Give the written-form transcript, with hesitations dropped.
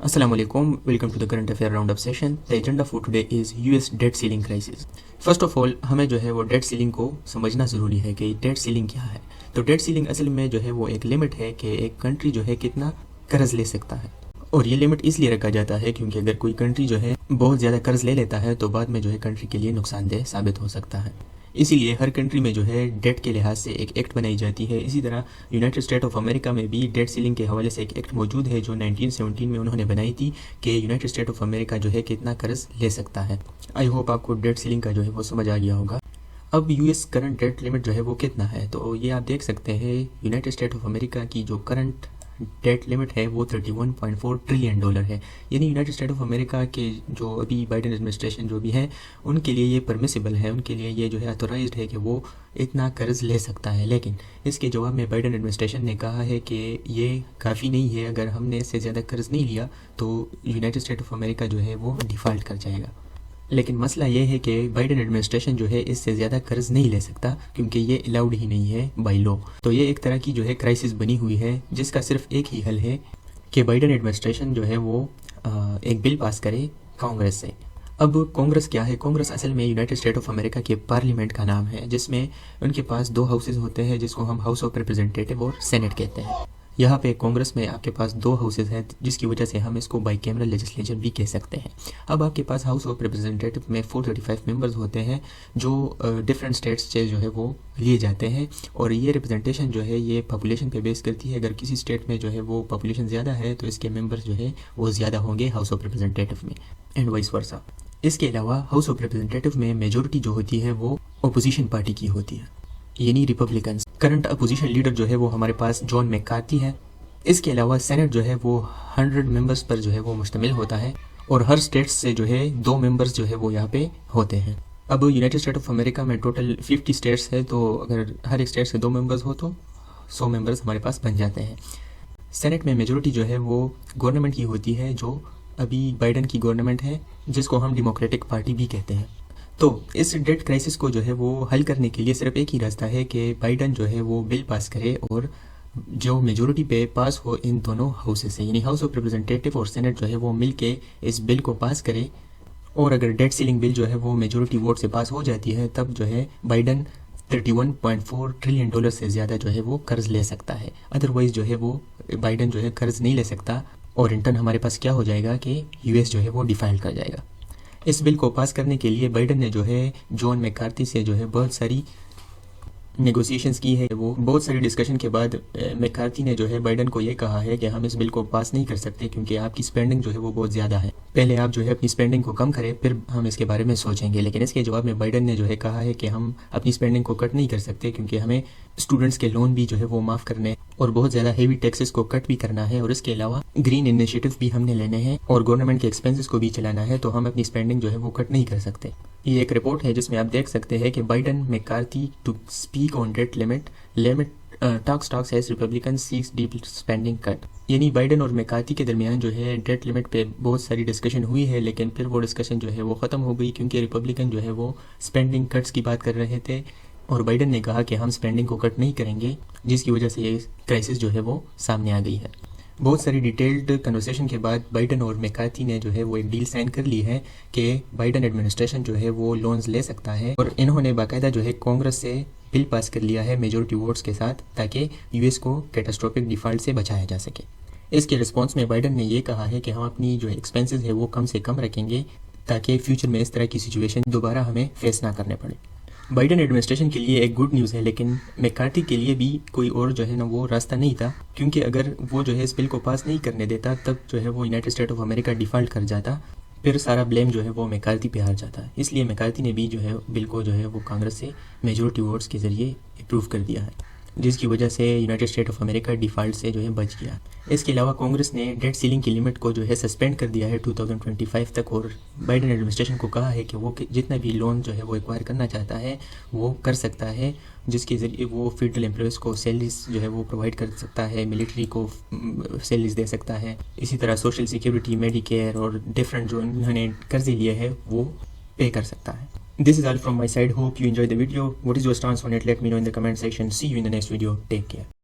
Assalamu alaikum. Welcome to the current affair roundup session. The agenda for today is US debt ceiling crisis. First of all, हमें जो है वो date ceiling को समझना ज़रूरी है कि डेट सीलिंग क्या है. तो डेट सीलिंग असल में जो है वो एक लिमिट है कि एक कंट्री जो है कितना कर्ज ले सकता है. और ये लिमिट इसलिए रखा जाता है क्योंकि अगर कोई कंट्री जो है बहुत ज़्यादा कर्ज ले लेता है तो बाद में जो है कंट्री के लिए नुकसानदेह साबित हो सकता है. इसीलिए हर कंट्री में जो है डेट के लिहाज से एक एक्ट बनाई जाती है. इसी तरह यूनाइटेड स्टेट ऑफ अमेरिका में भी डेट सीलिंग के हवाले से एक एक्ट मौजूद है जो 1917 में उन्होंने बनाई थी कि यूनाइटेड स्टेट ऑफ अमेरिका जो है कितना कर्ज ले सकता है. आई होप आपको डेट सीलिंग का जो है वो समझ आ गया होगा. अब यूएस करंट डेट लिमिट जो है वो कितना है, तो ये आप देख सकते हैं यूनाइटेड स्टेट ऑफ अमेरिका की जो करंट डेट लिमिट है वो $31.4 ट्रिलियन है. यानी यूनाइटेड स्टेट ऑफ अमेरिका के जो अभी बाइडेन एडमिनिस्ट्रेशन जो भी है उनके लिए ये परमिसिबल है, उनके लिए ये जो है ऑथोराइज्ड है कि वो इतना कर्ज ले सकता है. लेकिन इसके जवाब में बाइडेन एडमिनिस्ट्रेशन ने कहा है कि ये काफ़ी नहीं है. अगर हमने इससे ज़्यादा कर्ज नहीं लिया तो यूनाइटेड स्टेट ऑफ अमेरिका जो है वो डिफ़ॉल्ट कर जाएगा. लेकिन मसला ये है कि बाइडेन एडमिनिस्ट्रेशन जो है इससे ज़्यादा कर्ज नहीं ले सकता क्योंकि ये अलाउड ही नहीं है बाई लॉ. तो ये एक तरह की जो है क्राइसिस बनी हुई है जिसका सिर्फ एक ही हल है कि बाइडेन एडमिनिस्ट्रेशन जो है वो एक बिल पास करे कांग्रेस से. अब कांग्रेस क्या है? कांग्रेस असल में यूनाइटेड स्टेट ऑफ अमेरिका के पार्लियामेंट का नाम है जिसमें उनके पास दो हाउसेज होते हैं जिसको हम हाउस ऑफ रिप्रेजेंटेटिव और सेनेट कहते हैं. यहाँ पे कांग्रेस में आपके पास दो हाउसेज हैं जिसकी वजह से हम इसको बाई कैमरल लेजिस्लेचर भी कह सकते हैं. अब आपके पास हाउस ऑफ रिप्रेजेंटेटिव में 435 मेंबर्स होते हैं जो डिफरेंट स्टेट्स से जो है वो लिए जाते हैं. और ये रिप्रेजेंटेशन जो है ये पॉपुलेशन पे बेस करती है. अगर किसी स्टेट में जो है वो पॉपुलेशन ज़्यादा है तो इसके मेंबर्स जो है वो ज़्यादा होंगे हाउस ऑफ रिप्रेजेंटेटिव में, एंड वाइस वर्सा. इसके अलावा हाउस ऑफ रिप्रेजेंटेटिव में मेजोरिटी जो होती है वो अपोजिशन पार्टी की होती है, यानी रिपब्लिकन. करंट अपोजिशन लीडर जो है वो हमारे पास जॉन मैकार्थी है. इसके अलावा सेनेट जो है वो 100 मेंबर्स पर जो है वो मुश्तमिल होता है और हर स्टेट्स से जो है 2 मेंबर्स जो है वो यहाँ पे होते हैं. अब यूनाइटेड स्टेट ऑफ अमेरिका में टोटल 50 स्टेट्स है तो अगर हर एक स्टेट से 2 मेंबर्स हो तो 100 मेंबर्स हमारे पास बन जाते हैं. सेनेट में मेजोरिटी जो है वो गवर्नमेंट की होती है जो अभी बाइडेन की गवर्नमेंट है जिसको हम डेमोक्रेटिक पार्टी भी कहते हैं. तो इस डेट क्राइसिस को जो है वो हल करने के लिए सिर्फ एक ही रास्ता है कि बाइडेन जो है वो बिल पास करे और जो मेजोरिटी पे पास हो इन दोनों हाउसेस से, यानी हाउस ऑफ रिप्रेजेंटेटिव और सेनेट जो है वो मिल के इस बिल को पास करे. और अगर डेट सीलिंग बिल जो है वो मेजोरिटी वोट से पास हो जाती है तब जो है बाइडेन $31.4 ट्रिलियन से ज़्यादा जो है वो कर्ज ले सकता है. अदरवाइज़ जो है वो बाइडेन जो है कर्ज नहीं ले सकता और इंटर्न हमारे पास क्या हो जाएगा कि यूएस जो है वो डिफ़ॉल्ट कर जाएगा. इस बिल को पास करने के लिए बाइडेन ने जो है जॉन मैकार्थी से जो है बहुत सारी नेगोशिएशंस की है. वो बहुत सारी डिस्कशन के बाद मैकार्थी ने जो है बाइडेन को ये कहा है कि हम इस बिल को पास नहीं कर सकते क्योंकि आपकी स्पेंडिंग जो है वो बहुत ज़्यादा है. पहले आप जो है अपनी स्पेंडिंग को कम करें फिर हम इसके बारे में सोचेंगे. लेकिन इसके जवाब में बाइडेन ने जो है कहा है कि हम अपनी स्पेंडिंग को कट नहीं कर सकते क्योंकि हमें स्टूडेंट्स के लोन भी जो है वो माफ़ करने और बहुत ज़्यादा हेवी टैक्सेस को कट भी करना है. और इसके अलावा ग्रीन इनिशिएटिव भी हमने लेने हैं और गवर्नमेंट के एक्सपेंसेस को भी चलाना है. तो हम अपनी स्पेंडिंग जो है वो कट नहीं कर सकते. ये एक रिपोर्ट है जिसमें आप देख सकते हैं कि Biden McCarthy to speak on debt limit talks as Republican seeks deep spending cut. यानी बाइडेन और मैकार्थी के दरमियान जो है डेट लिमिट पे बहुत सारी डिस्कशन हुई है लेकिन फिर वो डिस्कशन जो है वो ख़त्म हो गई क्योंकि रिपब्लिकन जो है वो स्पेंडिंग कट्स की बात कर रहे थे और बाइडेन ने कहा कि हम स्पेंडिंग को कट नहीं करेंगे, जिसकी वजह से ये क्राइसिस जो है वो सामने आ गई है. बहुत सारी डिटेल्ड कन्वर्सेशन के बाद बाइडेन और मैकार्थी ने जो है वो एक डील साइन कर ली है कि बाइडेन एडमिनिस्ट्रेशन जो है वो लोन्स ले सकता है. और इन्होंने बाकायदा जो है कांग्रेस से बिल पास कर लिया है मेजोरिटी वोट्स के साथ ताकि यूएस को कैटास्ट्रोफिक डिफ़ॉल्ट से बचाया जा सके. इसके रिस्पॉन्स में बाइडेन ने ये कहा है कि हम अपनी जो एक्सपेंसेस है वो कम से कम रखेंगे ताकि फ्यूचर में इस तरह की सिचुएशन दोबारा हमें फेस ना करने पड़े. बाइडेन एडमिनिस्ट्रेशन के लिए एक गुड न्यूज़ है लेकिन मैकार्थी के लिए भी कोई और जो है ना वो रास्ता नहीं था क्योंकि अगर वो जो है इस बिल को पास नहीं करने देता तब जो है वो United state of America default कर जाता, फिर सारा ब्लेम जो है वो मैकार्थी पे हार जाता. इसलिए मैकार्थी ने भी जो है बिल को जो है वो कांग्रेस से मेजोरिटी वोट्स के ज़रिए अप्रूव कर दिया है जिसकी वजह से United state of America default से जो है बच गया. इसके अलावा कांग्रेस ने डेट सीलिंग की लिमिट को जो है सस्पेंड कर दिया है 2025 तक और बाइडेन एडमिनिस्ट्रेशन को कहा है कि वो जितना भी लोन जो है वो एक्वायर करना चाहता है वो कर सकता है, जिसके ज़रिए वो फेडरल एम्प्लॉयज़ को सैलरीज जो है वो प्रोवाइड कर सकता है, मिलिट्री को सैलरीज दे सकता है. इसी तरह सोशल सिक्योरिटी, मेडिकेयर और डिफरेंट जो उन्होंने कर्जे लिए है वो पे कर सकता है. This is all from my side. Hope you enjoyed the video. What is your stance on it? Let me know in the comment section. See you in the next video. Take care.